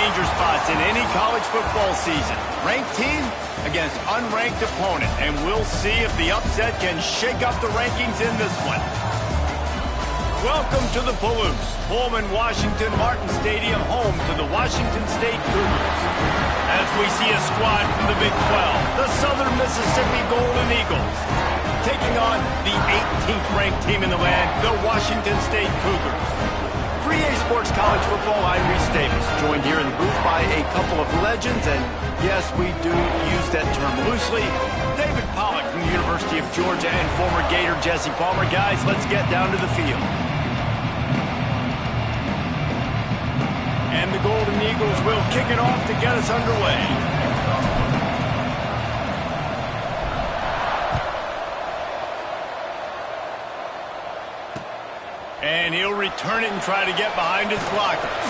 danger spots in any college football season. Ranked team against unranked opponent, and we'll see if the upset can shake up the rankings in this one. Welcome to the Palouse, Pullman Washington Martin Stadium, home to the Washington State Cougars. As we see a squad from the Big 12, the Southern Mississippi Golden Eagles, taking on the 18th ranked team in the land, the Washington State Cougars. For EA Sports College Football, I'm Reese Davis, joined here in the booth by a couple of legends, and yes, we do use that term loosely. David Pollack from the University of Georgia and former Gator Jesse Palmer. Guys, let's get down to the field. And the Golden Eagles will kick it off to get us underway. And he'll return it and try to get behind his blockers.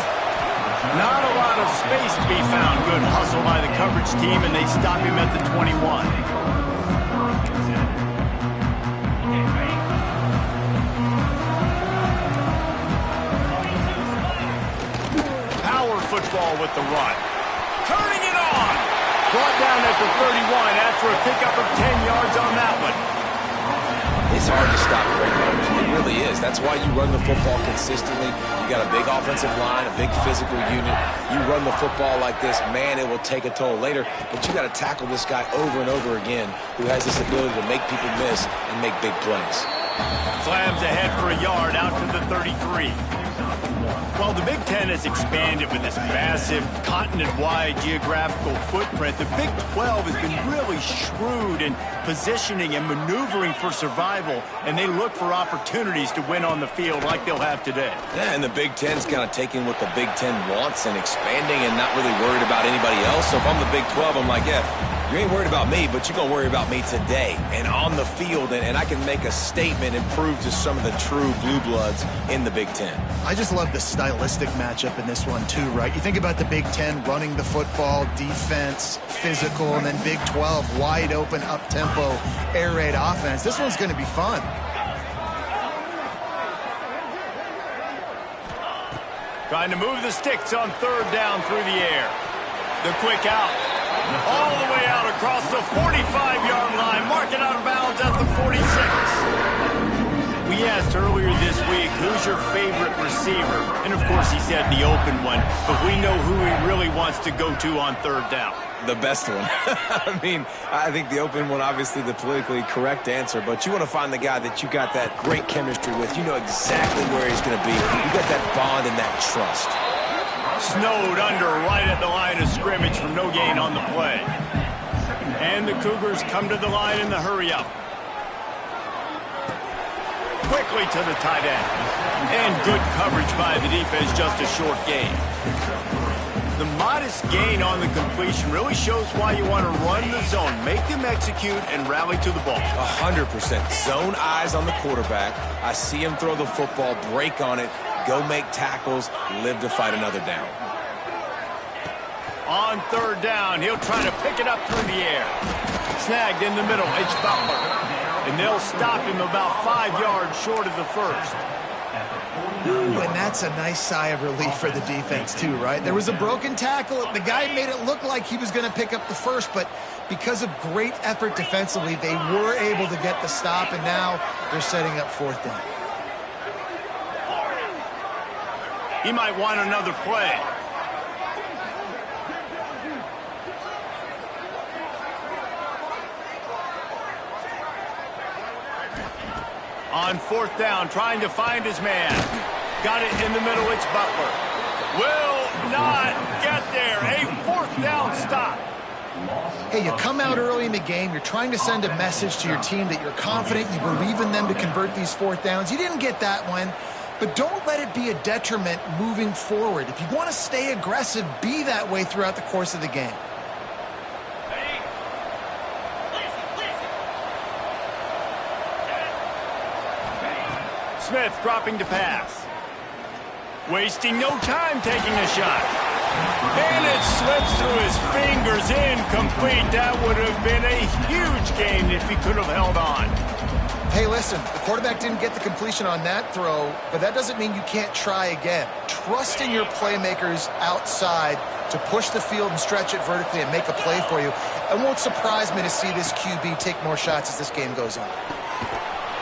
Not a lot of space to be found. Good hustle by the coverage team, and they stop him at the 21. Power football with the run. Turning it on. Brought down at the 31 after a pickup of 10 yards on that one. It's hard to stop great runners. It really is. That's why you run the football consistently. You got a big offensive line, a big physical unit. You run the football like this, man, it will take a toll later. But you got to tackle this guy over and over again who has this ability to make people miss and make big plays. Slams ahead for a yard out to the 33. Well, the Big Ten has expanded with this massive continent-wide geographical footprint. The Big 12 has been really shrewd in positioning and maneuvering for survival, and they look for opportunities to win on the field like they'll have today. Yeah, and the Big Ten's kind of taking what the Big Ten wants and expanding and not really worried about anybody else. So if I'm the Big 12, I'm like, yeah, you ain't worried about me, but you're going to worry about me today and on the field, and I can make a statement and prove to some of the true blue bloods in the Big Ten. I just love the stylistic matchup in this one, too, right? You think about the Big Ten running the football, defense, physical, and then Big 12, wide open, up-tempo, air raid offense. This one's going to be fun. Trying to move the sticks on third down through the air. The quick out. All the way out across the 45-yard line. Marking out of bounds at the 46. We asked earlier this week, who's your favorite receiver? And, of course, he said the open one. But we know who he really wants to go to on third down. The best one. I mean, I think the open one, obviously the politically correct answer, but you want to find the guy that you got that great chemistry with. You know exactly where he's going to be. You got that bond and that trust. Snowed under right at the line of scrimmage for no gain on the play. And the Cougars come to the line in the hurry-up. Quickly to the tight end. And good coverage by the defense, just a short gain. The modest gain on the completion really shows why you want to run the zone, make them execute, and rally to the ball. 100%. Zone eyes on the quarterback. I see him throw the football, break on it, go make tackles, live to fight another down. On third down, he'll try to pick it up through the air. Snagged in the middle, it's Butler. And they'll stop him about 5 yards short of the first. Ooh, and that's a nice sigh of relief for the defense, too, right? There was a broken tackle. The guy made it look like he was going to pick up the first, but because of great effort defensively, they were able to get the stop, and now they're setting up fourth down. He might want another play. On fourth down, trying to find his man. Got it in the middle, it's Butler. Will not get there. A fourth down stop. Hey, you come out early in the game, you're trying to send a message to your team that you're confident, you believe in them to convert these fourth downs. You didn't get that one, but don't let it be a detriment moving forward. If you want to stay aggressive, be that way throughout the course of the game. Smith dropping to pass. Wasting no time taking a shot. And it slips through his fingers, incomplete. That would have been a huge gain if he could have held on. Hey, listen, the quarterback didn't get the completion on that throw, but that doesn't mean you can't try again. trusting your playmakers outside to push the field and stretch it vertically and make a play for you. It won't surprise me to see this QB take more shots as this game goes on.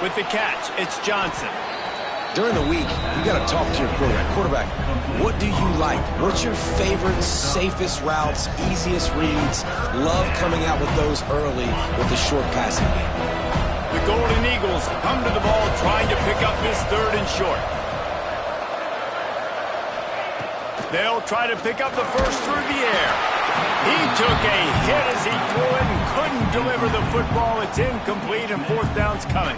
With the catch, it's Johnson. During the week, you got to talk to your quarterback. Quarterback, what do you like? What's your favorite, safest routes, easiest reads? Love coming out with those early with the short passing game. The Golden Eagles come to the ball trying to pick up this third and short. They'll try to pick up the first through the air. He took a hit as he threw it and couldn't deliver the football. It's incomplete and fourth down's coming.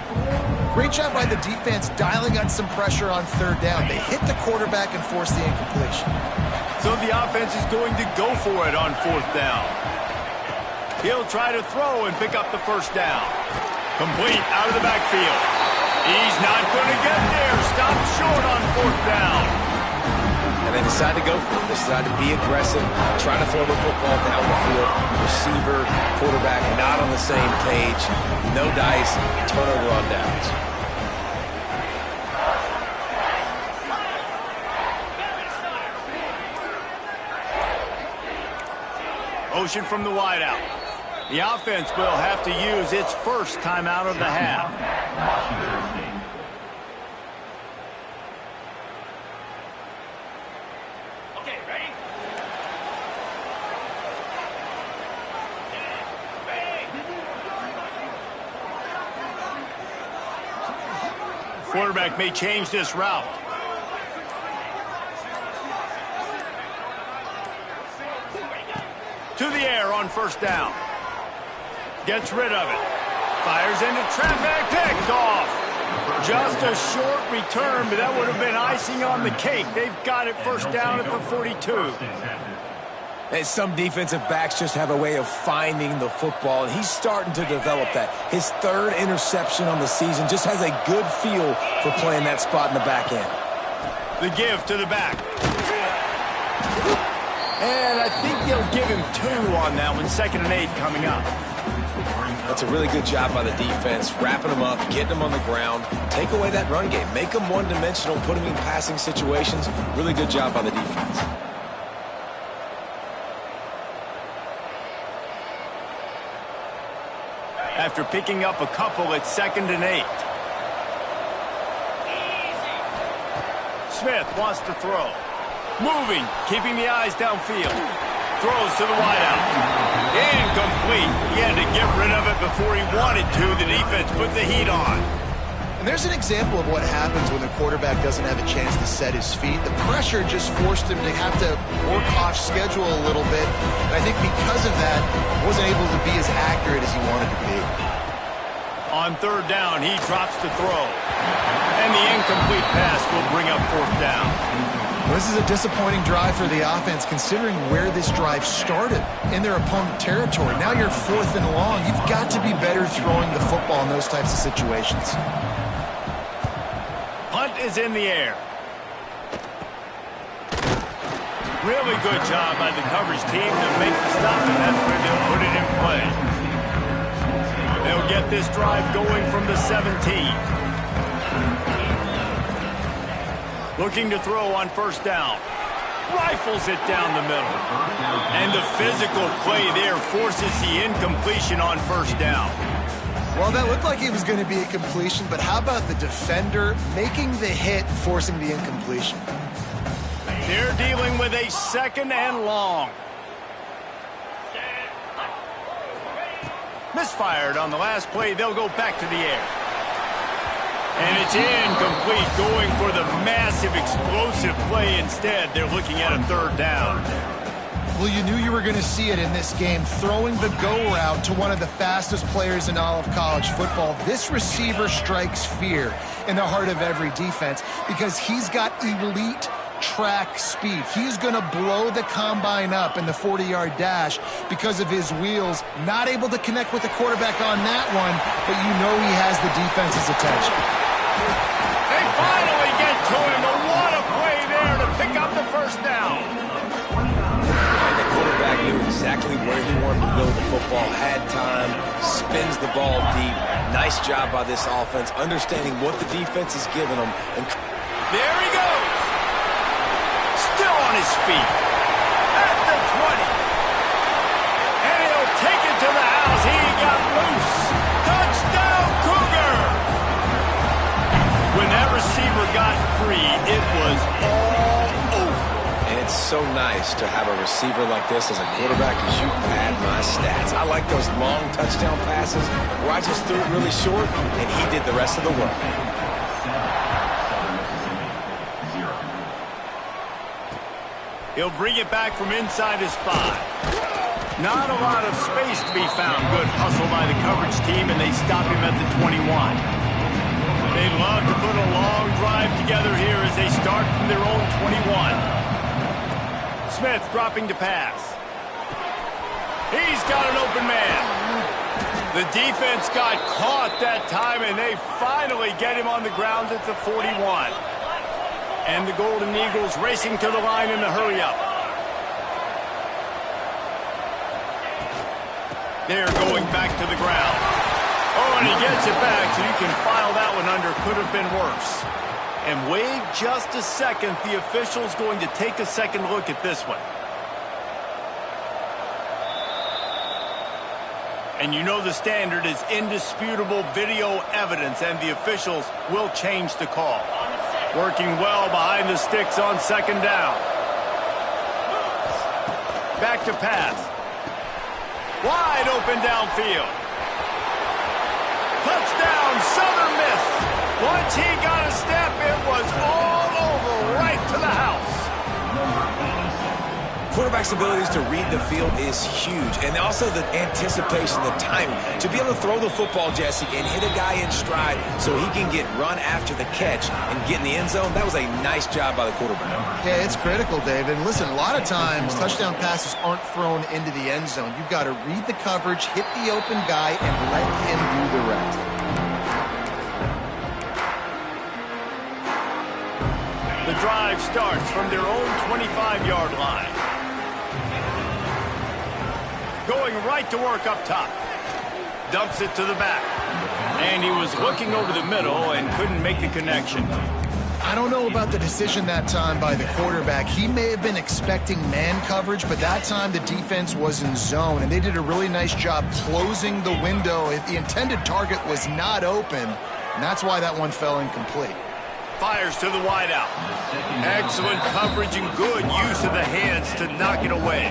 Great job by the defense dialing on some pressure on third down. They hit the quarterback and forced the incompletion. So the offense is going to go for it on fourth down. He'll try to throw and pick up the first down. Complete out of the backfield. He's not going to get there. Stopped short on fourth down. And they decide to go for it. They decide to be aggressive, try to throw the football down the field. Receiver, quarterback, not on the same page. No dice, turnover on downs. Motion from the wideout. The offense will have to use its first timeout of the half. Okay, ready? Quarterback may change this route. To the air on first down. Gets rid of it. Fires into traffic. Picked off. Just a short return, but that would have been icing on the cake. They've got it first down at the 42. And some defensive backs just have a way of finding the football, and he's starting to develop that. His third interception on the season, just has a good feel for playing that spot in the back end. The give to the back. And I think they'll give him 2 on that one. 2nd and 8 coming up. That's a really good job by the defense, wrapping them up, getting them on the ground. Take away that run game. Make them one-dimensional, put them in passing situations. Really good job by the defense. After picking up a couple, it's 2nd and 8. Smith wants to throw. Moving, keeping the eyes downfield. Throws to the wideout. Incomplete. He had to get rid of it before he wanted to. The defense put the heat on. And there's an example of what happens when the quarterback doesn't have a chance to set his feet. The pressure just forced him to have to work off schedule a little bit. And I think because of that, wasn't able to be as accurate as he wanted to be. On third down, he drops to throw. And the incomplete pass will bring up fourth down. Well, this is a disappointing drive for the offense, considering where this drive started in their opponent territory. Now you're 4th and long. You've got to be better throwing the football in those types of situations. Punt is in the air. Really good job by the coverage team to make the stop, and that's where they'll put it in play. They'll get this drive going from the 17. Looking to throw on first down. Rifles it down the middle. And the physical play there forces the incompletion on first down. Well, that looked like it was going to be a completion, but how about the defender making the hit and forcing the incompletion? They're dealing with a 2nd and long. Misfired on the last play. They'll go back to the air. And it's incomplete, going for the massive explosive play instead. They're looking at a 3rd down. Well, you knew you were going to see it in this game, throwing the go route to one of the fastest players in all of college football. This receiver strikes fear in the heart of every defense because he's got elite track speed. He's going to blow the combine up in the 40-yard dash because of his wheels. Not able to connect with the quarterback on that one, but you know he has the defense's attention. They finally get to him, but what a play there to pick up the first down. And the quarterback knew exactly where he wanted to go with the football, had time, spins the ball deep. Nice job by this offense, understanding what the defense is giving them. And there he goes. on his feet. At the 20. And he'll take it to the house. He got loose. Touchdown, Cougar! When that receiver got free, it was all over. And it's so nice to have a receiver like this as a quarterback because you pad my stats. I like those long touchdown passes where I just threw it really short and he did the rest of the work. He'll bring it back from inside his 5. Not a lot of space to be found. Good hustle by the coverage team, and they stop him at the 21. They'd love to put a long drive together here as they start from their own 21. Smith dropping to pass. He's got an open man. The defense got caught that time, and they finally get him on the ground at the 41. And the Golden Eagles racing to the line in a hurry-up. They're going back to the ground. Oh, and he gets it back, so you can file that one under. Could have been worse. And wait just a second. The official's going to take a second look at this one. And you know the standard is indisputable video evidence, and the officials will change the call. Working well behind the sticks on second down. Back to pass. Wide open downfield. Touchdown, Southern Miss. Once he got a step, it was all over, right to the house. Quarterback's abilities to read the field is huge, and also the anticipation, the timing. To be able to throw the football, Jesse, and hit a guy in stride so he can get run after the catch and get in the end zone, that was a nice job by the quarterback. Yeah, it's critical, David. And listen, a lot of times touchdown passes aren't thrown into the end zone. You've got to read the coverage, hit the open guy, and let him do the rest. The drive starts from their own 25-yard line. Going right to work up top. Dumps it to the back. And he was looking over the middle and couldn't make the connection. I don't know about the decision that time by the quarterback. He may have been expecting man coverage, but that time the defense was in zone, and they did a really nice job closing the window. The intended target was not open, and that's why that one fell incomplete. Fires to the wideout. Excellent coverage and good use of the hands to knock it away.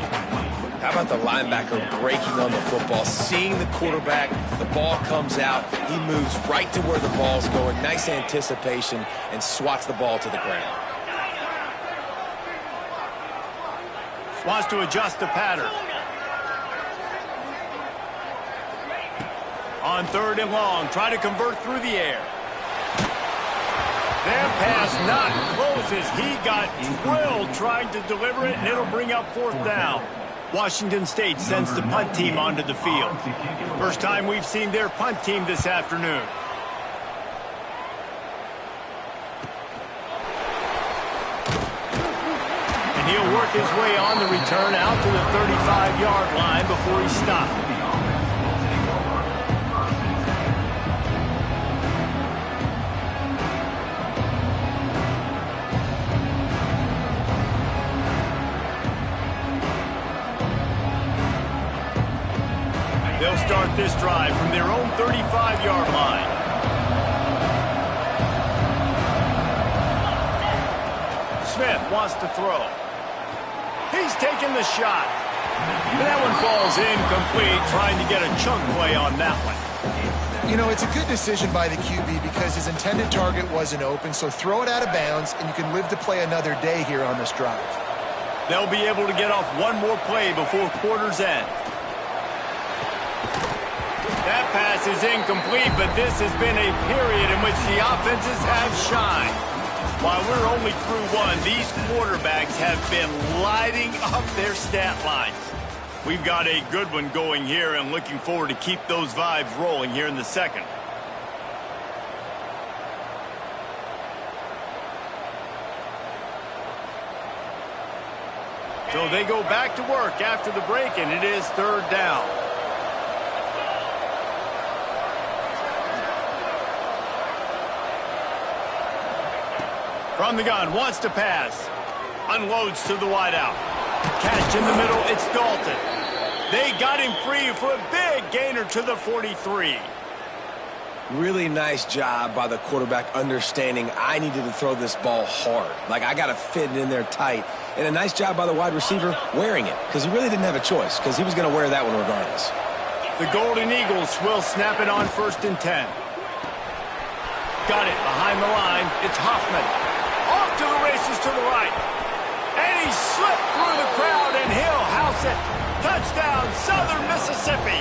How about the linebacker breaking on the football, seeing the quarterback, the ball comes out, he moves right to where the ball's going, nice anticipation, and swats the ball to the ground. Wants to adjust the pattern. On third and long, try to convert through the air. That pass not close as he got drilled trying to deliver it, and it'll bring up fourth down. Washington State sends the punt team onto the field. First time we've seen their punt team this afternoon. And he'll work his way on the return out to the 35-yard line before he stopped. They'll start this drive from their own 35-yard line. Smith wants to throw. He's taking the shot. That one falls incomplete, trying to get a chunk play on that one. You know, it's a good decision by the QB because his intended target wasn't open, so throw it out of bounds, and you can live to play another day here on this drive. They'll be able to get off one more play before quarter's end. That pass is incomplete, but this has been a period in which the offenses have shined. While we're only through one, these quarterbacks have been lighting up their stat lines. We've got a good one going here and looking forward to keep those vibes rolling here in the second. So they go back to work after the break, and it is third down. From the gun, wants to pass. Unloads to the wideout. Catch in the middle, it's Dalton. They got him free for a big gainer to the 43. Really nice job by the quarterback understanding I needed to throw this ball hard. Like, I got to fit it in there tight. And a nice job by the wide receiver wearing it, because he really didn't have a choice, because he was going to wear that one regardless. The Golden Eagles will snap it on 1st and 10. Got it behind the line. It's Hoffman. Off to the races to the right. And he slipped through the crowd, and he'll house it. Touchdown, Southern Mississippi.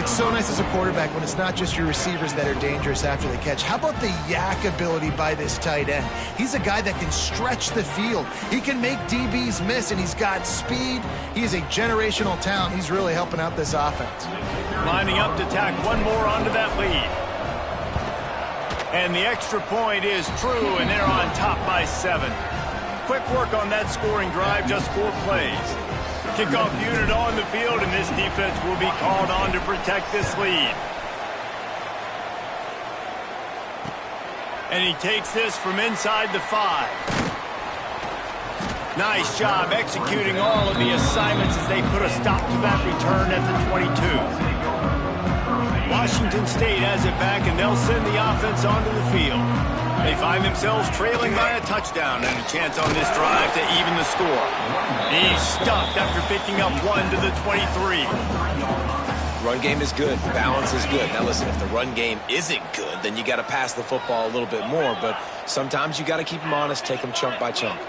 It's so nice as a quarterback when it's not just your receivers that are dangerous after the catch. How about the yak ability by this tight end? He's a guy that can stretch the field. He can make DBs miss, and he's got speed. He is a generational talent. He's really helping out this offense. Lining up to tack one more onto that lead. And the extra point is true, and they're on top by 7. Quick work on that scoring drive, just 4 plays. Kickoff unit on the field, and this defense will be called on to protect this lead. And he takes this from inside the 5. Nice job executing all of the assignments as they put a stop to that return at the 22. Washington State has it back, and they'll send the offense onto the field. They find themselves trailing by a touchdown and a chance on this drive to even the score. He's stuffed after picking up 1 to the 23. Run game is good. Balance is good. Now listen, if the run game isn't good, then you got to pass the football a little bit more. But sometimes you got to keep them honest, take them chunk by chunk.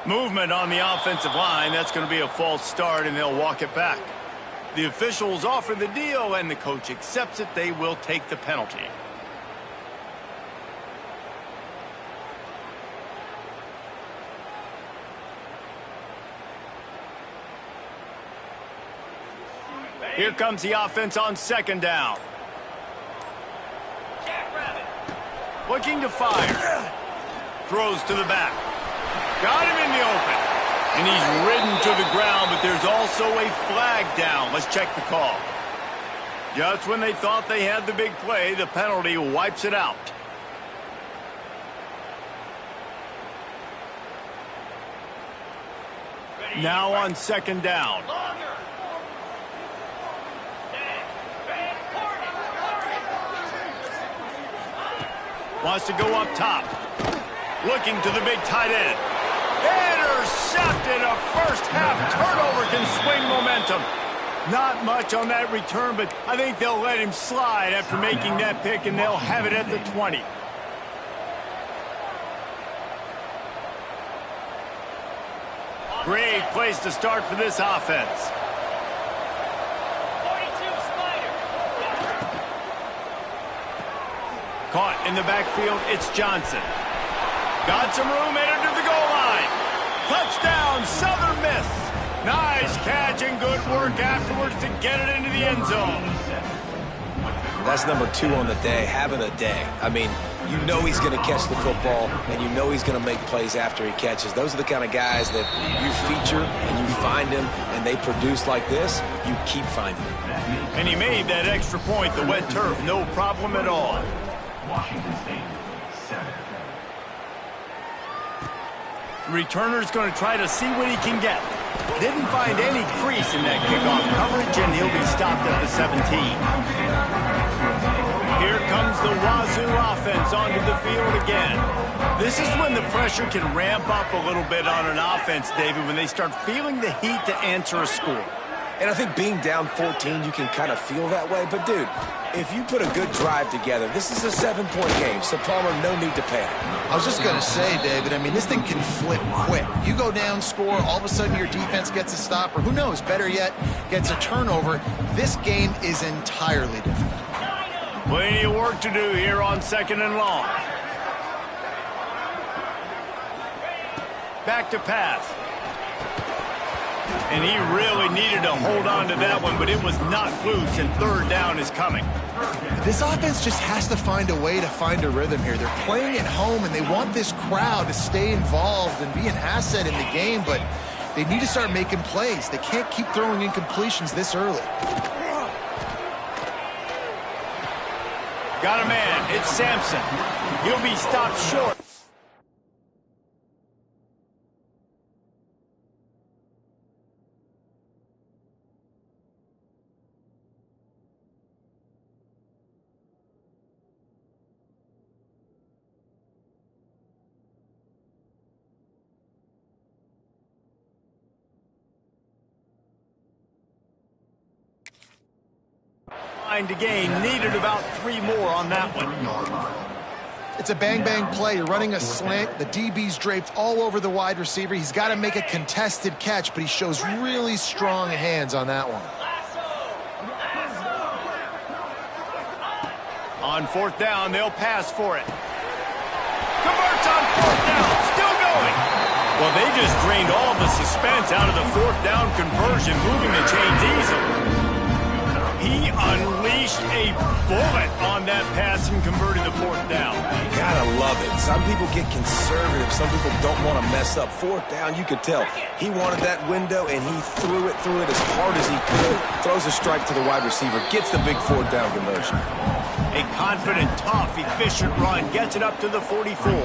Movement on the offensive line. That's going to be a false start, and they'll walk it back. The officials offer the deal, and the coach accepts it. They will take the penalty. Here comes the offense on 2nd down. Looking to fire. Throws to the back. Got him in the open. And he's ridden to the ground, but there's also a flag down. Let's check the call. Just when they thought they had the big play, the penalty wipes it out. Now on 2nd down. Wants to go up top. Looking to the big tight end. Intercepted. A first-half turnover can swing momentum. Not much on that return, but I think they'll let him slide after making that pick, and they'll have it at the 20. Great place to start for this offense. Caught in the backfield, it's Johnson. Got some room, headed to the goal line. Touchdown, Southern Miss. Nice catch and good work afterwards to get it into the end zone. That's number 2 on the day, having a day. I mean, you know he's going to catch the football, and you know he's going to make plays after he catches. Those are the kind of guys that you feature and you find them, and they produce like this, you keep finding them. And he made that extra point, the wet turf, no problem at all. Washington State, 7. Returner's going to try to see what he can get. Didn't find any crease in that kickoff coverage, and he'll be stopped at the 17. Here comes the Wazoo offense onto the field again. This is when the pressure can ramp up a little bit on an offense, David, when they start feeling the heat to answer a score. And I think being down 14, you can kind of feel that way. But, dude, if you put a good drive together, this is a 7-point game. So, Palmer, no need to panic. I was just going to say, David, I mean, this thing can flip quick. You go down, score, all of a sudden your defense gets a stop, or who knows, better yet, gets a turnover. This game is entirely different. Plenty of work to do here on 2nd and long. Back to pass. And he really needed to hold on to that one, but it was not loose, and 3rd down is coming. This offense just has to find a way to find a rhythm here. They're playing at home, and they want this crowd to stay involved and be an asset in the game, but they need to start making plays. They can't keep throwing incompletions this early. Got a man. It's Sampson. He'll be stopped short. To gain, needed about 3 more on that one. It's a bang-bang play. You're running a slant. The DB's draped all over the wide receiver. He's got to make a contested catch, but he shows really strong hands on that one. On 4th down, they'll pass for it. Converts on 4th down, still going. Well, they just drained all the suspense out of the 4th down conversion, moving the chains easily. He unleashed a bullet on that pass and converted the 4th down. Gotta love it. Some people get conservative. Some people don't want to mess up. 4th down, you could tell. He wanted that window, and he threw it as hard as he could. Throws a strike to the wide receiver. Gets the big 4th down conversion. A confident, tough, efficient run. Gets it up to the 44.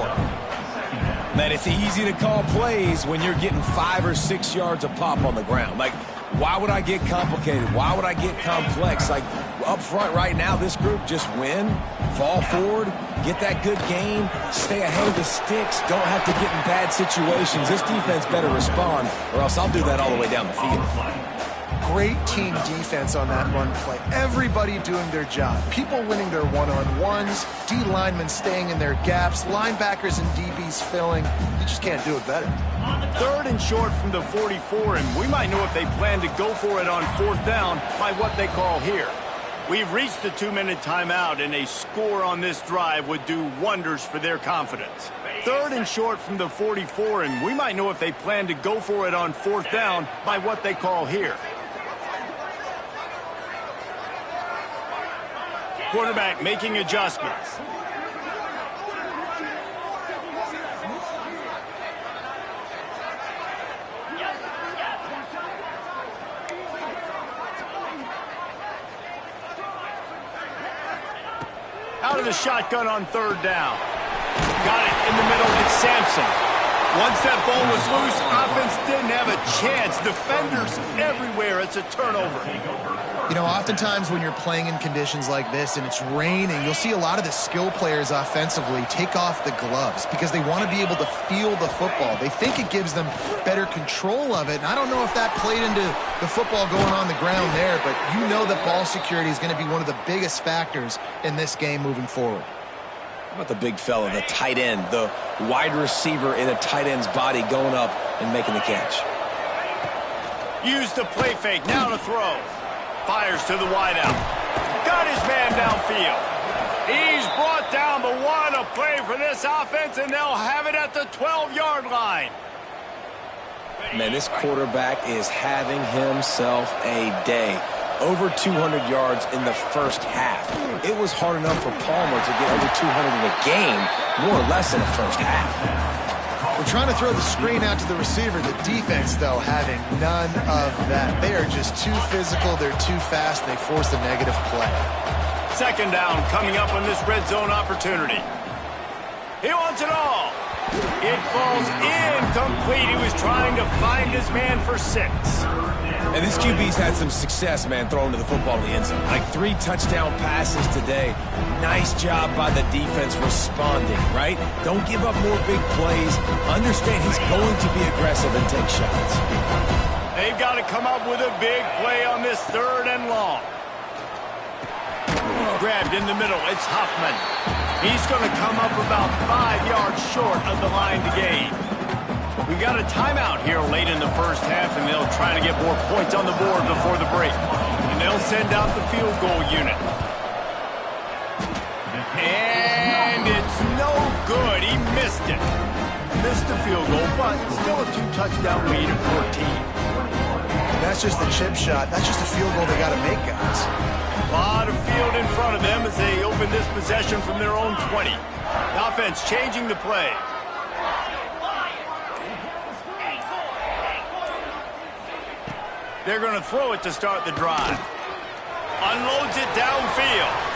Man, it's easy to call plays when you're getting 5 or 6 yards a pop on the ground. Like, why would I get complicated? Why would I get complex? Like, up front right now, this group just win, fall forward, get that good gain, stay ahead of the sticks, don't have to get in bad situations. This defense better respond, or else I'll do that all the way down the field. Great team defense on that run play. Everybody doing their job. People winning their one-on-ones, D linemen staying in their gaps, linebackers and DBs filling. You just can't do it better. 3rd and short from the 44, and we might know if they plan to go for it on 4th down by what they call here. We've reached the 2-minute timeout, and a score on this drive would do wonders for their confidence. 3rd and short from the 44, and we might know if they plan to go for it on 4th down by what they call here. Quarterback making adjustments. Out of the shotgun on 3rd down. Got it in the middle. It's Sampson. Once that ball was loose, offense didn't have a chance. Defenders everywhere. It's a turnover. You know, oftentimes when you're playing in conditions like this and it's raining, you'll see a lot of the skill players offensively take off the gloves because they want to be able to feel the football. They think it gives them better control of it. And I don't know if that played into the football going on the ground there, but you know that ball security is going to be one of the biggest factors in this game moving forward. How about the big fella, the tight end, the wide receiver in a tight end's body going up and making the catch? Use the play fake, now to throw. Fires to the wideout. Got his man downfield. He's brought down, but what a play for this offense, and they'll have it at the 12-yard line. Man, this quarterback is having himself a day. Over 200 yards in the first half. It was hard enough for Palmer to get over 200 in a game, more or less in the first half. We're trying to throw the screen out to the receiver. The defense, though, having none of that. They are just too physical. They're too fast. And they force a negative play. 2nd down coming up on this red zone opportunity. He wants it all. It falls incomplete. He was trying to find his man for 6. And this QB's had some success, man, throwing to the football in the end zone. Like 3 touchdown passes today. Nice job by the defense responding, right? Don't give up more big plays. Understand he's going to be aggressive and take shots. They've got to come up with a big play on this 3rd and long. Grabbed in the middle. It's Huffman. He's going to come up about 5 yards short of the line to gain. We got a timeout here late in the first half, and they'll try to get more points on the board before the break. And they'll send out the field goal unit. And it's no good. He missed it. Missed the field goal, but still a 2-touchdown lead at 14. And that's just the chip shot. That's just a field goal they got to make, guys. A lot of field in front of them as they open this possession from their own 20. The offense changing the play. They're going to throw it to start the drive. Unloads it downfield.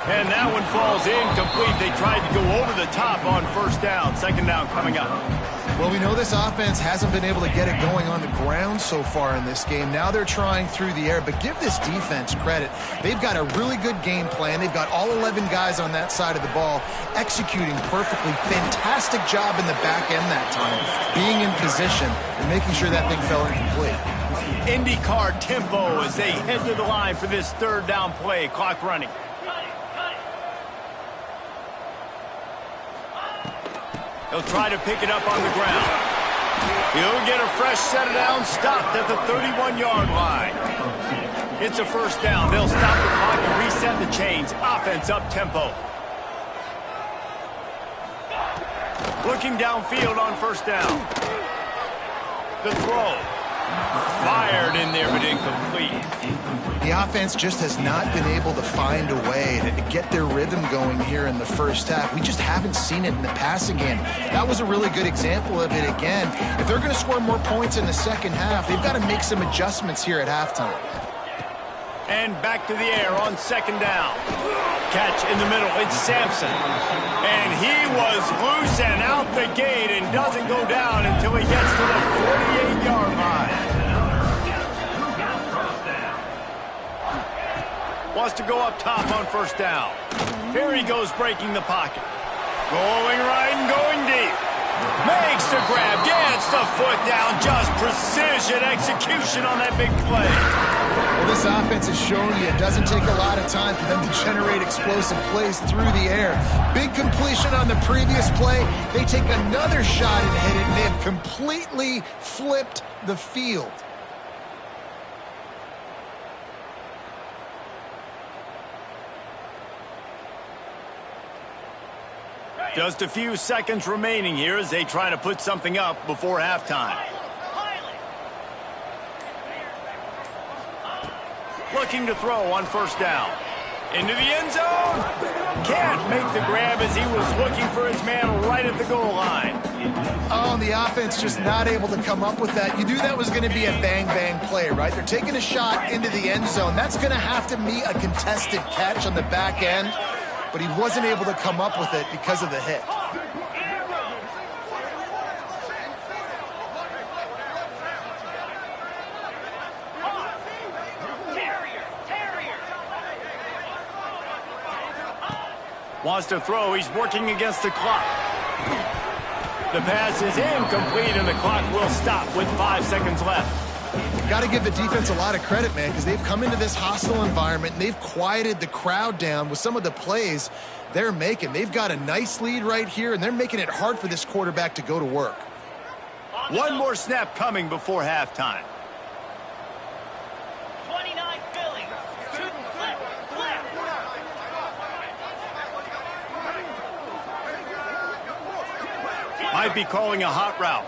And that one falls incomplete. They tried to go over the top on first down. Second down coming up. Well, we know this offense hasn't been able to get it going on the ground so far in this game. Now they're trying through the air, but give this defense credit. They've got a really good game plan. They've got all 11 guys on that side of the ball executing perfectly. Fantastic job in the back end that time, being in position and making sure that thing fell incomplete. IndyCar tempo as they head to the line for this third down play. Clock running. He'll try to pick it up on the ground. He'll get a fresh set of downs, stopped at the 31-yard line. It's a first down. They'll stop the clock and reset the chains. Offense up tempo. Looking downfield on first down. The throw. Fired in there, but incomplete. The offense just has not been able to find a way to get their rhythm going here in the first half. We just haven't seen it in the passing game. That was a really good example of it again. If they're going to score more points in the second half, they've got to make some adjustments here at halftime. And back to the air on second down. Catch in the middle. It's Sampson. And he was loose and out the gate and doesn't go down until he gets to the 48-yard line. Wants to go up top on first down. Here he goes breaking the pocket. Going right and going deep. Makes the grab. Gets the foot down. Just precision execution on that big play. Well, this offense has shown you it doesn't take a lot of time for them to generate explosive plays through the air. Big completion on the previous play. They take another shot and hit it, and they have completely flipped the field. Just a few seconds remaining here as they try to put something up before halftime. Looking to throw on first down. Into the end zone. Can't make the grab as he was looking for his man right at the goal line. Oh, the offense just not able to come up with that. You knew that was going to be a bang-bang play, right? They're taking a shot into the end zone. That's going to have to be a contested catch on the back end. But he wasn't able to come up with it because of the hit. Wants to throw. He's working against the clock. The pass is incomplete, and the clock will stop with 5 seconds left. Got to give the defense a lot of credit, man, because they've come into this hostile environment and they've quieted the crowd down with some of the plays they're making. They've got a nice lead right here, and they're making it hard for this quarterback to go to work. One more snap coming before halftime. 29 Philly. Shoot, flip. Might be calling a hot route.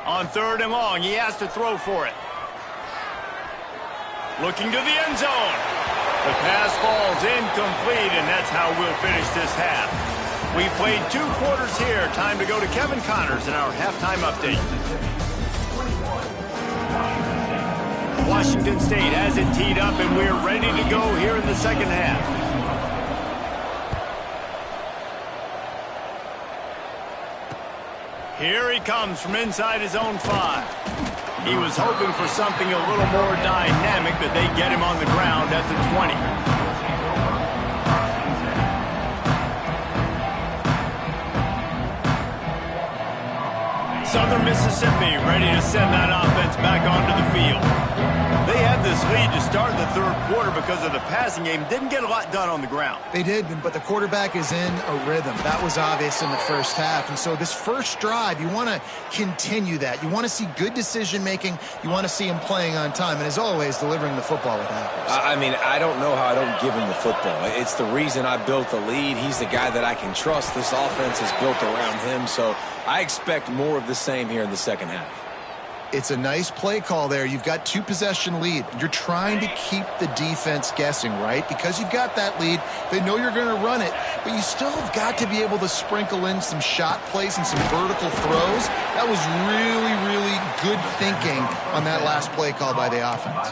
On third and long, he has to throw for it. Looking to the end zone. The pass falls incomplete, and that's how we'll finish this half. We played 2 quarters here. Time to go to Kevin Connors in our halftime update. Washington State has it teed up, and we're ready to go here in the second half. Here he comes from inside his own 5. He was hoping for something a little more dynamic, but they get him on the ground at the 20. Southern Mississippi ready to send that offense back onto the field. They had this lead to start the third quarter because of the passing game. Didn't get a lot done on the ground. They did, but the quarterback is in a rhythm. That was obvious in the first half. And so this first drive, you want to continue that. You want to see good decision-making. You want to see him playing on time. And as always, delivering the football with accuracy. I mean, I don't know how I don't give him the football. It's the reason I built the lead. He's the guy that I can trust. This offense is built around him. So I expect more of the same here in the second half. It's a nice play call there. You've got 2-possession lead. You're trying to keep the defense guessing, right? Because you've got that lead, they know you're going to run it, but you still have got to be able to sprinkle in some shot plays and some vertical throws. That was really, really good thinking on that last play call by the offense.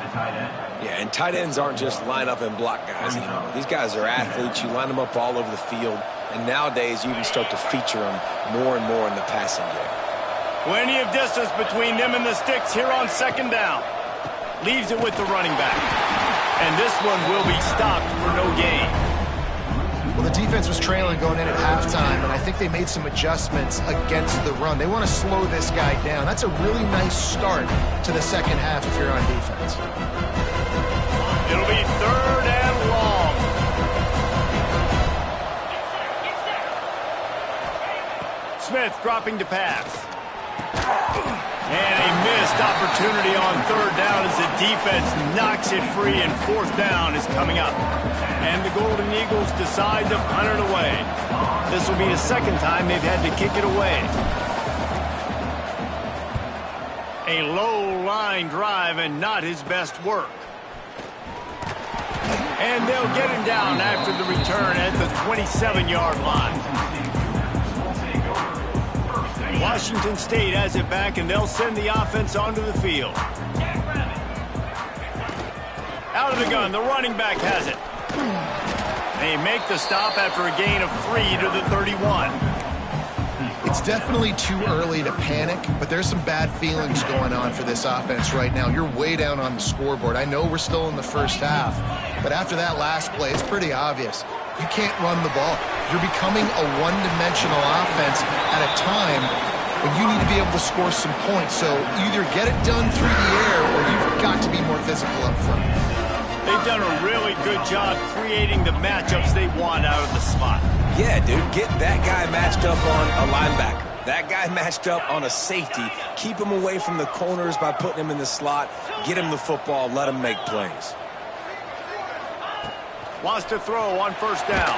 Yeah, and tight ends aren't just line up and block guys anymore. These guys are athletes. You line them up all over the field, and nowadays you even start to feature them more and more in the passing game. Plenty of distance between them and the sticks here on second down. Leaves it with the running back. And this one will be stopped for no gain. Well, the defense was trailing going in at halftime, and I think they made some adjustments against the run. They want to slow this guy down. That's a really nice start to the second half if you're on defense. It'll be third and long. Smith dropping to pass. And a missed opportunity on third down as the defense knocks it free, and fourth down is coming up. And the Golden Eagles decide to punt it away. This will be the second time they've had to kick it away. A low line drive and not his best work. And they'll get him down after the return at the 27-yard line. Washington State has it back, and they'll send the offense onto the field. Out of the gun, the running back has it. They make the stop after a gain of 3 to the 31. It's definitely too early to panic, but there's some bad feelings going on for this offense right now. You're way down on the scoreboard. I know we're still in the first half, but after that last play, it's pretty obvious. You can't run the ball. You're becoming a one-dimensional offense at a time when you need to be able to score some points. So either get it done through the air or you've got to be more physical up front. They've done a really good job creating the matchups they want out of the slot. Yeah, dude, get that guy matched up on a linebacker. That guy matched up on a safety. Keep him away from the corners by putting him in the slot. Get him the football. Let him make plays. Wants to throw on first down.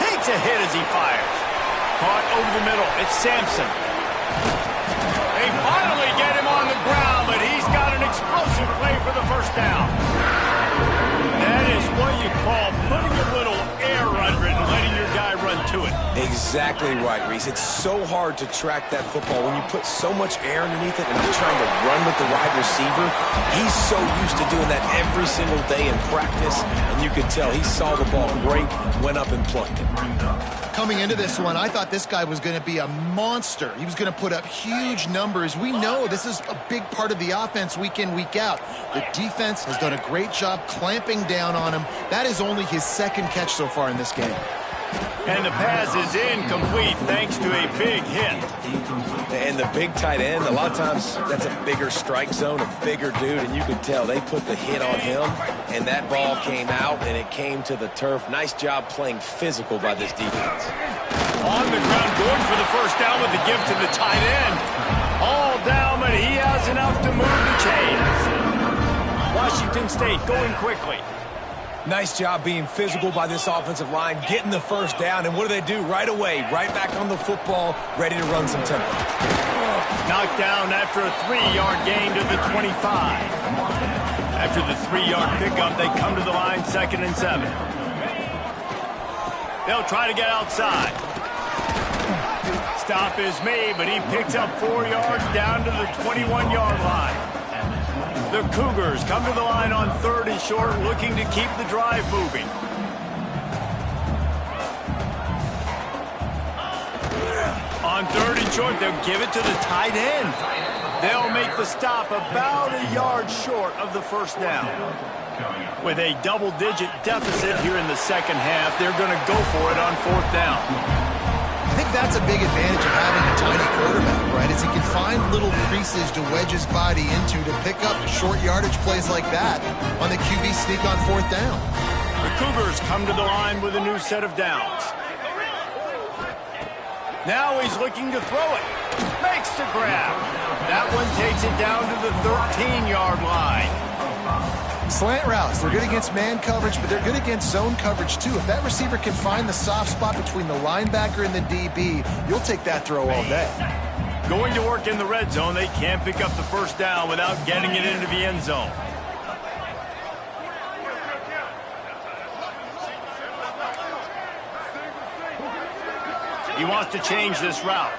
Takes a hit as he fires. Caught over the middle. It's Sampson. They finally get him on the ground, but he's got an explosive play for the first down. That is what you call putting a little air under it and letting your guy run to it. Exactly right, Reese. It's so hard to track that football when you put so much air underneath it and you're trying to run with the wide receiver. He's so used to doing that every single day in practice, and you could tell he saw the ball great, went up and plucked it. Coming into this one, I thought this guy was going to be a monster. He was going to put up huge numbers. We know this is a big part of the offense week in, week out. The defense has done a great job clamping down on him. That is only his second catch so far in this game. And the pass is incomplete thanks to a big hit. And the big tight end, a lot of times that's a bigger strike zone, a bigger dude, and you could tell they put the hit on him, and that ball came out, and it came to the turf. Nice job playing physical by this defense. On the ground, going for the first down with the give to the tight end. All down, but he has enough to move the chains. Washington State going quickly. Nice job being physical by this offensive line, getting the first down, and what do they do right away? Right back on the football, ready to run some tempo. Knocked down after a 3-yard gain to the 25. After the 3-yard pickup, they come to the line 2nd and 7. They'll try to get outside. Stop is made, but he picks up 4 yards down to the 21-yard line. The Cougars come to the line on 3rd and short, looking to keep the drive moving. On 3rd and short, they'll give it to the tight end. They'll make the stop about a yard short of the first down. With a double-digit deficit here in the second half, they're going to go for it on 4th down. I think think that's a big advantage of having a tiny quarterback, right? Is he can find little creases to wedge his body into to pick up short yardage plays like that on the QB sneak on 4th down. The Cougars come to the line with a new set of downs. Now he's looking to throw it. Makes the grab. That one takes it down to the 13-yard line. Slant routes, they're good against man coverage, but they're good against zone coverage too. If that receiver can find the soft spot between the linebacker and the DB, you'll take that throw all day. Going to work in the red zone, they can't pick up the first down without getting it into the end zone. He wants to change this route.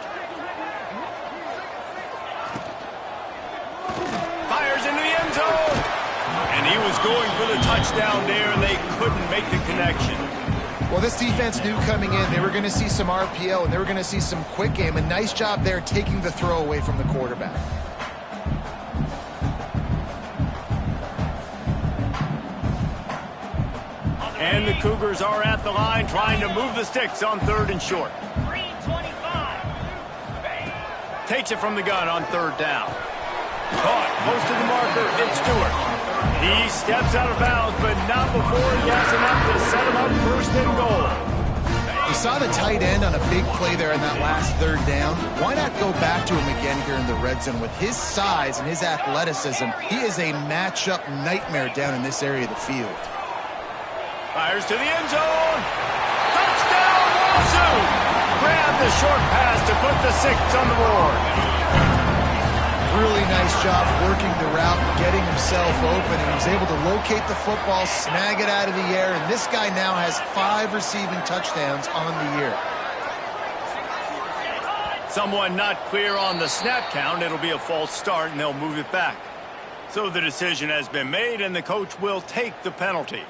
Fires into the end zone. And he was going for the touchdown there, and they couldn't make the connection. Well, this defense knew coming in they were going to see some RPO, and they were going to see some quick game. A nice job there taking the throw away from the quarterback. And the Cougars are at the line trying to move the sticks on 3rd and short. 325. Takes it from the gun on 3rd down. Caught, close to the marker, it's Stewart. He steps out of bounds, but not before he has enough to set him up 1st and goal. You saw the tight end on a big play there in that last 3rd down. Why not go back to him again here in the red zone? With his size and his athleticism, he is a matchup nightmare down in this area of the field. Fires to the end zone. Touchdown, Wazoo! Grab the short pass to put the 6 on the board. Really nice job working the route, getting himself open, and he was able to locate the football, snag it out of the air, and this guy now has 5 receiving touchdowns on the year. Someone not clear on the snap count. It'll be a false start, and they'll move it back. So the decision has been made, and the coach will take the penalty.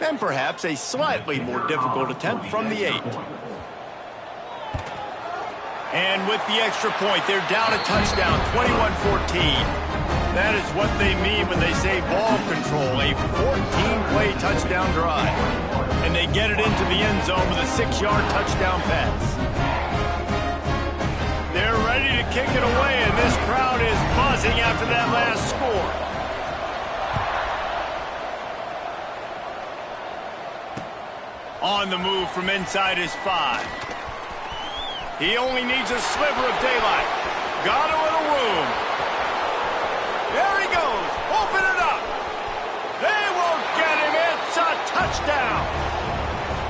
And perhaps a slightly more difficult attempt from the 8. And with the extra point, they're down a touchdown, 21-14. That is what they mean when they say ball control, a 14-play touchdown drive. And they get it into the end zone with a 6-yard touchdown pass. They're ready to kick it away, and this crowd is buzzing after that last score. On the move from inside his 5. He only needs a sliver of daylight. Got a little room. There he goes. Open it up. They won't get him. It's a touchdown.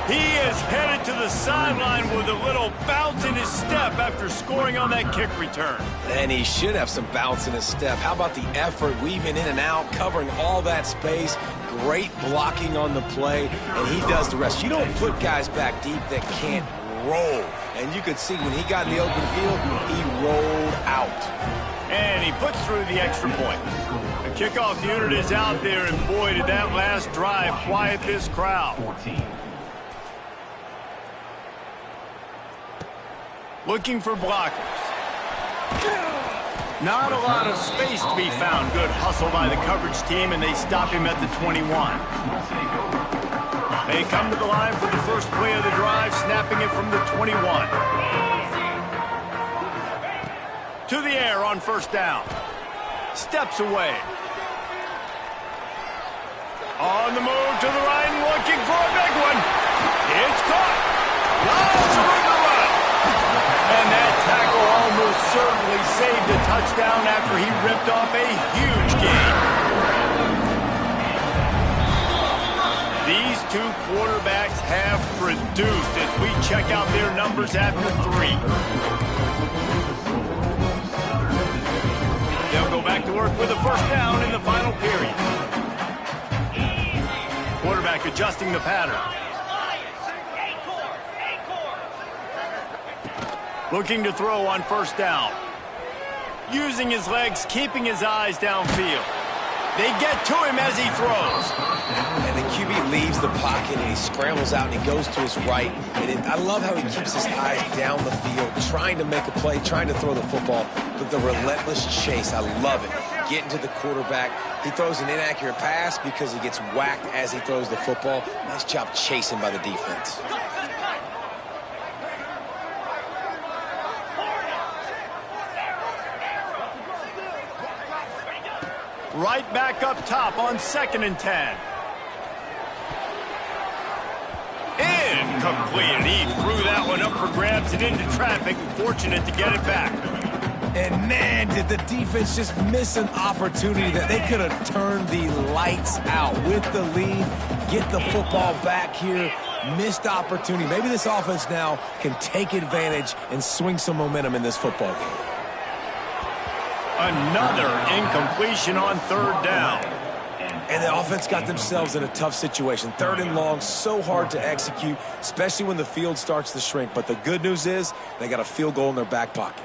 He is headed to the sideline with a little bounce in his step after scoring on that kick return. And he should have some bounce in his step. How about the effort, weaving in and out, covering all that space, great blocking on the play, and he does the rest. You don't put guys back deep that can't roll. And you could see when he got in the open field, he rolled out. And he puts through the extra point. The kickoff unit is out there, and boy, did that last drive quiet this crowd. 14. Looking for blockers. Not a lot of space to be found. Good hustle by the coverage team, and they stop him at the 21. They come to the line for the first play of the drive, snapping it from the 21. To the air on 1st down. Steps away. On the move to the right, looking for a big one. It's caught. Lots of room to run. And that tackle almost certainly saved a touchdown after he ripped off a huge gain. These 2 quarterbacks have produced as we check out their numbers after 3. They'll go back to work with a 1st down in the final period. Quarterback adjusting the pattern. Looking to throw on 1st down. Using his legs, keeping his eyes downfield. They get to him as he throws. And the QB leaves the pocket, and he scrambles out, and he goes to his right. And I love how he keeps his eyes down the field, trying to make a play, trying to throw the football, but the relentless chase, I love it. Getting to the quarterback. He throws an inaccurate pass because he gets whacked as he throws the football. Nice job chasing by the defense. Right back up top on 2nd and 10. Incomplete. He threw that one up for grabs and into traffic. Fortunate to get it back. And man, did the defense just miss an opportunity that they could have turned the lights out with the lead. Get the football back here. Missed opportunity. Maybe this offense now can take advantage and swing some momentum in this football game. Another incompletion on 3rd down. And the offense got themselves in a tough situation. 3rd and long, so hard to execute, especially when the field starts to shrink. But the good news is they got a field goal in their back pocket.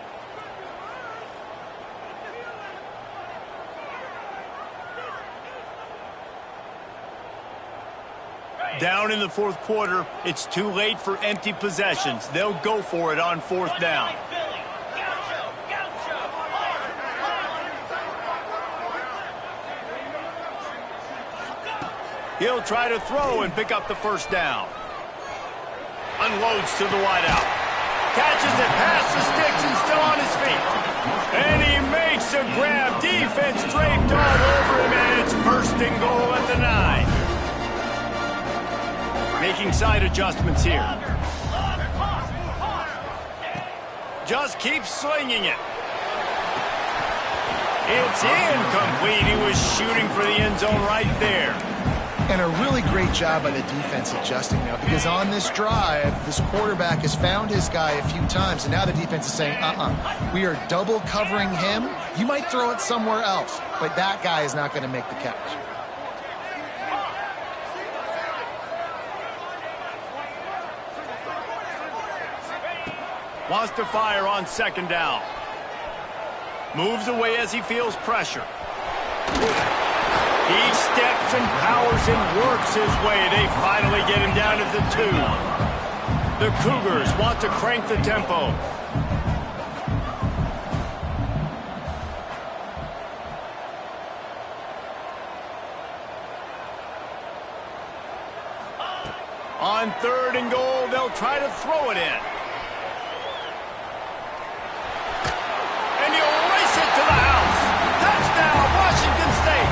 Down in the 4th quarter, it's too late for empty possessions. They'll go for it on 4th down. He'll try to throw and pick up the 1st down. Unloads to the wideout. Catches it past the sticks and still on his feet. And he makes a grab. Defense draped all over him, and it's 1st and goal at the 9. Making side adjustments here. Just keeps slinging it. It's incomplete. He was shooting for the end zone right there. And a really great job by the defense adjusting now, because on this drive, this quarterback has found his guy a few times, and now the defense is saying, we are double covering him. You might throw it somewhere else, but that guy is not going to make the catch. Wants to fire on 2nd down. Moves away as he feels pressure. He steps and powers and works his way. They finally get him down to the 2. The Cougars want to crank the tempo. On 3rd and goal, they'll try to throw it in. And he'll race it to the house. Touchdown, Washington State.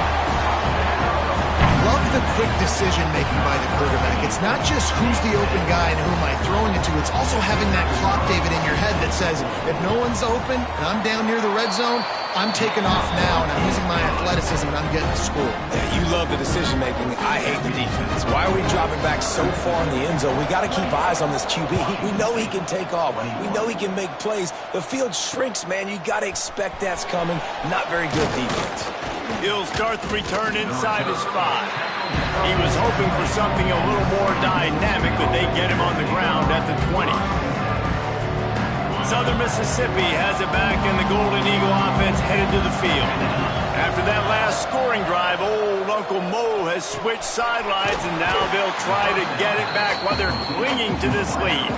Love the quick decision-making by the quarterback. It's not just who's the open guy and who am I throwing it to. It's also having that clock, David, in your head that says, if no one's open and I'm down near the red zone, I'm taking off now, and I'm using my athleticism, and I'm getting to school. Yeah, you love the decision-making. I hate the defense. Why are we dropping back so far in the end zone? We got to keep eyes on this QB. We know he can take off. We know he can make plays. The field shrinks, man. You got to expect that's coming. Not very good defense. He'll start the return inside his 5. He was hoping for something a little more dynamic, but they get him on the ground at the 20. Southern Mississippi has it back, and the Golden Eagle offense headed to the field. After that last scoring drive, old Uncle Mo has switched sidelines, and now they'll try to get it back while they're clinging to this lead.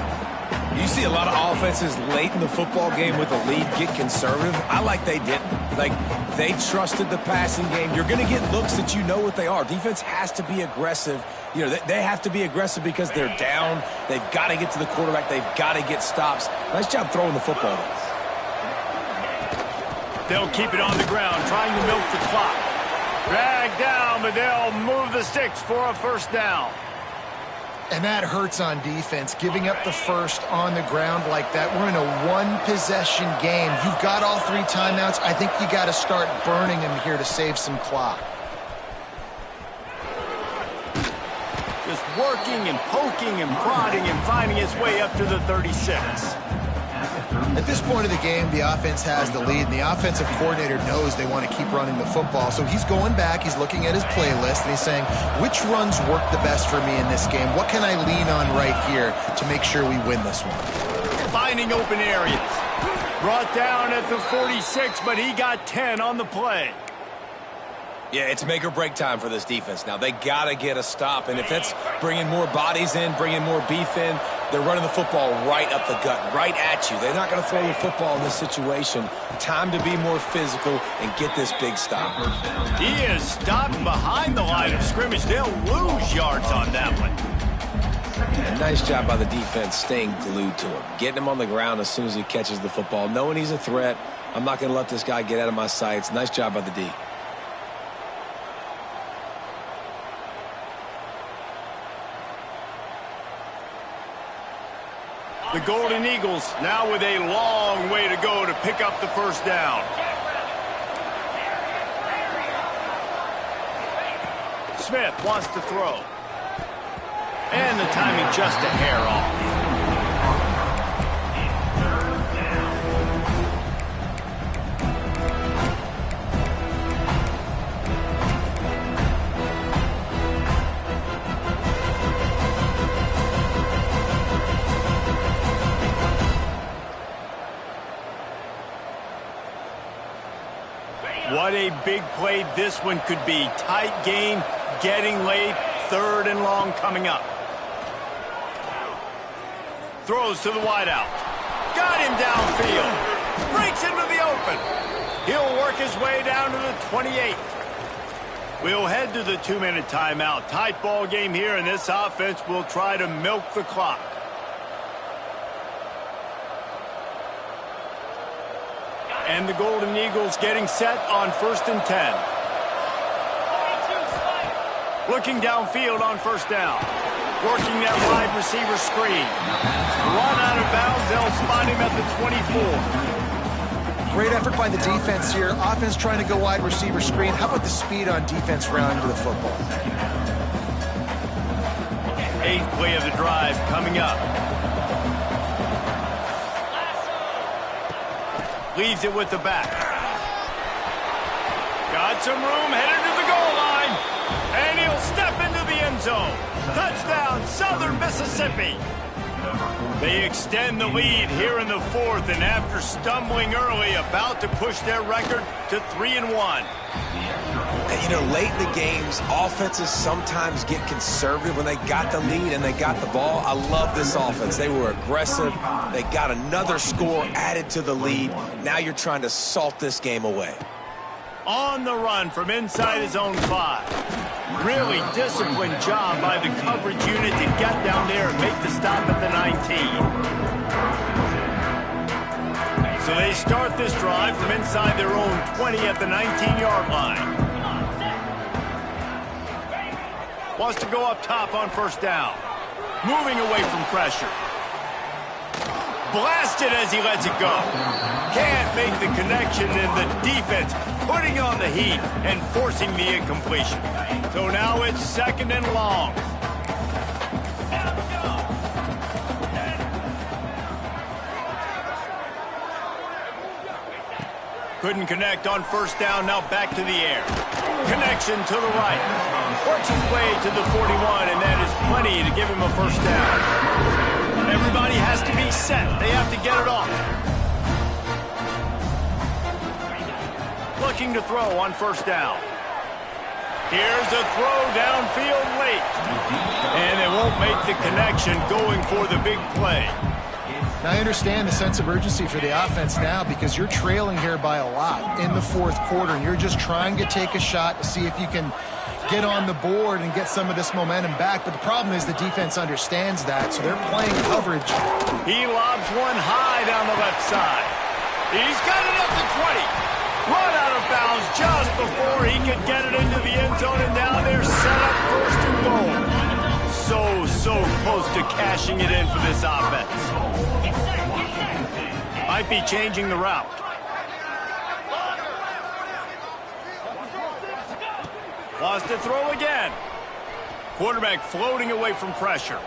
You see a lot of offenses late in the football game with the lead get conservative. I like they didn't. Like, they trusted the passing game. You're going to get looks that you know what they are. Defense has to be aggressive. You know, they have to be aggressive because they're down. They've got to get to the quarterback. They've got to get stops. Nice job throwing the football. They'll keep it on the ground, trying to milk the clock. Dragged down, but they'll move the sticks for a 1st down. And that hurts on defense, giving up the 1st on the ground like that. We're in a 1-possession game. You've got all 3 timeouts. I think you got to start burning them here to save some clock. Just working and poking and prodding and finding his way up to the 36. At this point of the game, the offense has the lead, and the offensive coordinator knows they want to keep running the football. So he's going back, he's looking at his playlist, and he's saying, which runs work the best for me in this game? What can I lean on right here to make sure we win this one? Finding open areas. Brought down at the 46, but he got 10 on the play. Yeah, it's make or break time for this defense. Now, they got to get a stop, and if that's bringing more bodies in, bringing more beef in, they're running the football right up the gut, right at you. They're not going to throw the football in this situation. Time to be more physical and get this big stop. He is stopped behind the line of scrimmage. They'll lose yards on that one. Yeah, nice job by the defense staying glued to him, getting him on the ground as soon as he catches the football, knowing he's a threat. I'm not going to let this guy get out of my sights. Nice job by the D. The Golden Eagles now with a long way to go to pick up the first down. Smith wants to throw. And the timing just a hair off. What a big play this one could be. Tight game, getting late, 3rd and long coming up. Throws to the wideout. Got him downfield. Breaks into the open. He'll work his way down to the 28. We'll head to the 2-minute timeout. Tight ball game here, and this offense will try to milk the clock. And the Golden Eagles getting set on 1st and 10. Looking downfield on 1st down. Working that wide receiver screen. Run out of bounds. They'll spot him at the 24. Great effort by the defense here. Offense trying to go wide receiver screen. How about the speed on defense rounding to the football? 8th play of the drive coming up. Leaves it with the back. Got some room, headed to the goal line. And he'll step into the end zone. Touchdown, Southern Mississippi. They extend the lead here in the 4th, and after stumbling early, about to push their record to 3-1. And, you know, late in the games, offenses sometimes get conservative when they got the lead and they got the ball. I love this offense. They were aggressive. They got another score added to the lead. Now you're trying to salt this game away. On the run from inside his own 5. Really disciplined job by the coverage unit to get down there and make the stop at the 19. So they start this drive from inside their own 20 at the 19-yard line. Wants to go up top on 1st down. Moving away from pressure. Blasted as he lets it go. Can't make the connection, and the defense putting on the heat and forcing the incompletion. So now it's 2nd and long. Couldn't connect on 1st down, now back to the air. Connection to the right. Works his way to the 41, and that is plenty to give him a 1st down. Everybody has to be set. They have to get it off. Looking to throw on 1st down. Here's a throw downfield late. And they won't make the connection going for the big play. Now, I understand the sense of urgency for the offense now because you're trailing here by a lot in the 4th quarter, and you're just trying to take a shot to see if you can get on the board and get some of this momentum back. But the problem is the defense understands that, so they're playing coverage. He lobs one high down the left side. He's got it up to 20. Run out of bounds just before he could get it into the end zone, and now they're set up 1st and goal. So close to cashing it in for this offense. Might be changing the route. Wants to throw again. Quarterback floating away from pressure.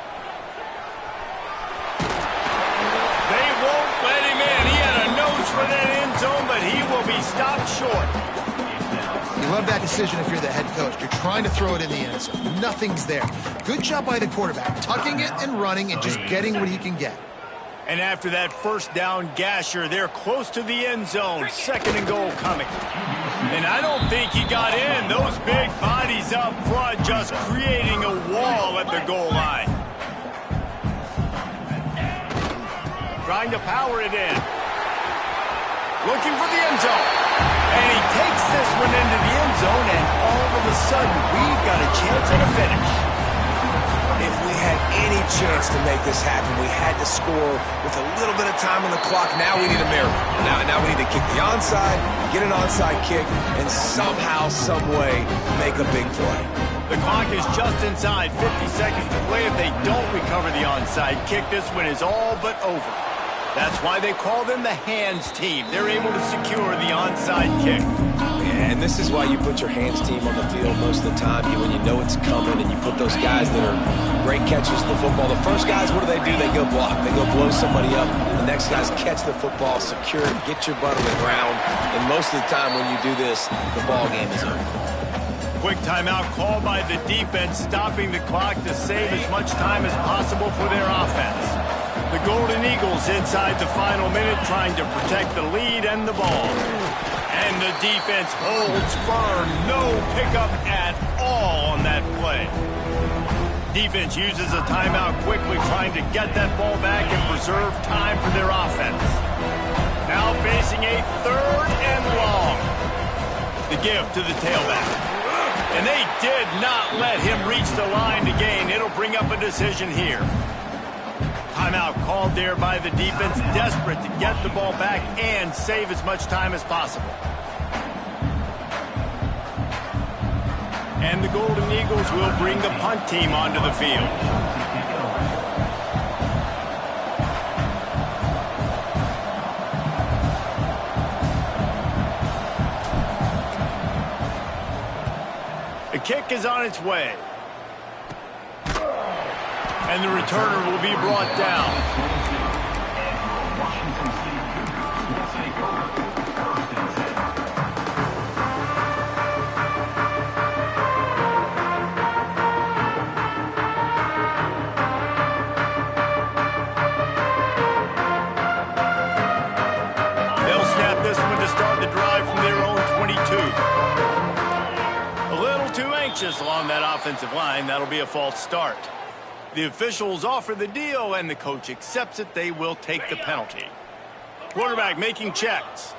They won't let him in. He had a nose for that end zone, but he will be stopped short. You love that decision if you're the head coach. You're trying to throw it in the end zone. Nothing's there. Good job by the quarterback, tucking it and running and just getting what he can get. And after that 1st down gasher, they're close to the end zone. 2nd and goal coming. And I don't think he got in. Those big bodies up front just creating a wall at the goal line. Trying to power it in. Looking for the end zone. And he takes this one into the end zone, and all of a sudden, we've got a chance at a finish. If we had any chance to make this happen. We had to score with a little bit of time on the clock. Now we need a miracle. Now we need to kick the onside, get an onside kick, and somehow, some way, make a big play. The clock is just inside 50 seconds to play. If they don't recover the onside kick, this one is all but over. That's why they call them the hands team. They're able to secure the onside kick. And this is why you put your hands team on the field most of the time when you know it's coming, and you put those guys that are great catchers of the football. The first guys, what do? They go block. They go blow somebody up. The next guys catch the football, secure it, get your butt on the ground. And most of the time when you do this, the ball game is over. Quick timeout called by the defense, stopping the clock to save as much time as possible for their offense. The Golden Eagles inside the final minute trying to protect the lead and the ball. And the defense holds firm. No pickup at all on that play. Defense uses a timeout quickly, trying to get that ball back and preserve time for their offense. Now facing a 3rd and long. The give to the tailback. And they did not let him reach the line to gain. It'll bring up a decision here. Timeout called there by the defense, desperate to get the ball back and save as much time as possible. And the Golden Eagles will bring the punt team onto the field. The kick is on its way. And the returner will be brought down. Washington State Cougars will take over 1st and 10. They'll snap this one to start the drive from their own 22. A little too anxious along that offensive line. That'll be a false start. The officials offer the deal, and the coach accepts it. They will take the penalty. Quarterback making checks.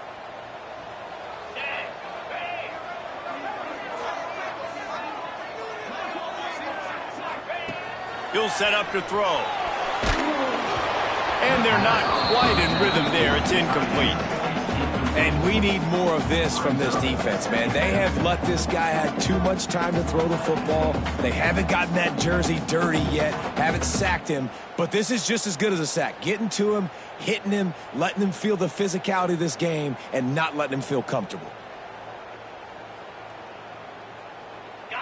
He'll set up to throw. And they're not quite in rhythm there. It's incomplete. And we need more of this from this defense, man. They have let this guy have too much time to throw the football. They haven't gotten that jersey dirty yet, haven't sacked him. But this is just as good as a sack. Getting to him, hitting him, letting him feel the physicality of this game, and not letting him feel comfortable.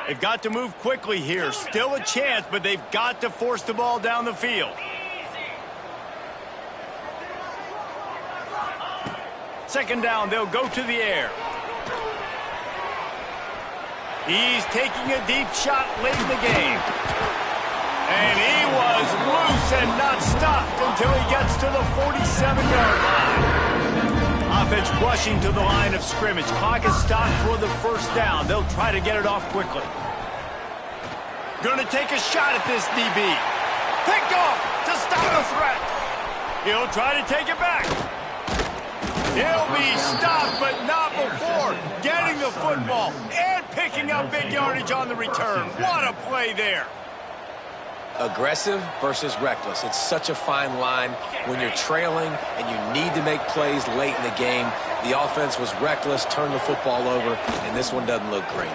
They've got to move quickly here. Still a chance, but they've got to force the ball down the field. Second down, they'll go to the air. He's taking a deep shot late in the game. And he was loose and not stopped until he gets to the 47-yard line. Offense rushing to the line of scrimmage. Clock is stopped for the 1st down. They'll try to get it off quickly. Going to take a shot at this DB. Picked off to stop the threat. He'll try to take it back. He'll be stopped, but not before getting the football and picking up big yardage on the return. What a play there. Aggressive versus reckless. It's such a fine line when you're trailing and you need to make plays late in the game. The offense was reckless, turned the football over, and this one doesn't look great.